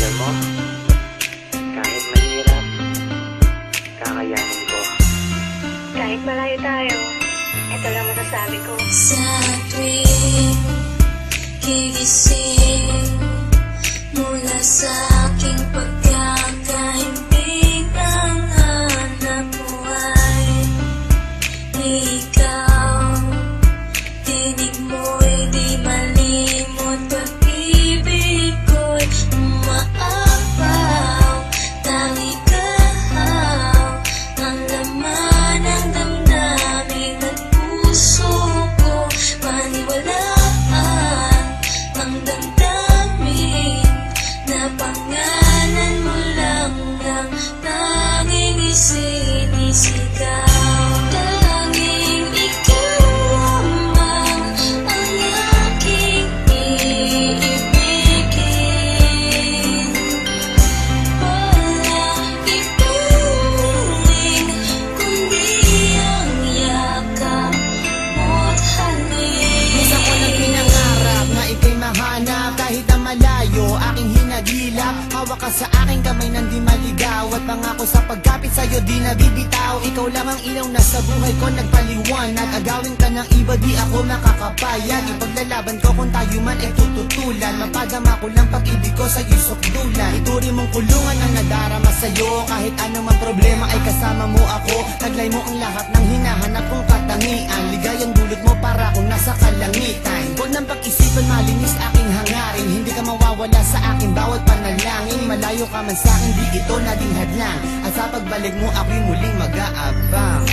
Alam mo, kahit mahirap, kakayanin ko. Kahit malayo tayo, ito lang masasabi ko. Sa tuwing gigising mula sa aking pagkakahimbing, ang hanap mo ay ikaw. Tinig mo'y di malimot, pag-ibig ko'y umaapaw. Tangi kahaw ang laman ng damdamin at puso ko. Paniwalaan ang damdamin na pangalan mo lang ang tanging isinisigaw. Tanging ikaw lamang ang aking iibigin. Wala ibang muling kundi ang yakap mo't halik. Minsan ko lang pinangarap na ika'y mahanap kahit na malayo aking hinagilap. Hawak ka sa aking kamay nang di maligaw, at pangako sa pagkapit sa'yo di nabibitaw. Ikaw lang ang ilaw na sa buhay ko nagpaliwanag. Agawin ka ng iba di ako makakapayag. Ipaglalaban ko kung tayo man ay tututulan. Mapadama ko lang pag-ibig ko sa'yo'y sukdulan. Ituri mong kulungan ang nadarama sa'yo. Kahit anumang problema ay kasama mo ako. Taglay mo ang lahat ng hinahanap kong katangian. Ligayang dulot mo para akong nasa kalangitan. Huwag nang pag-isipan, malinis aking hangarin. Hindi ka mawawala sa akin bawat panalangin. Malayo ka man sa akin, di ito naging hadlang. At sa pagbalik mo ako'y muling mag-aabang.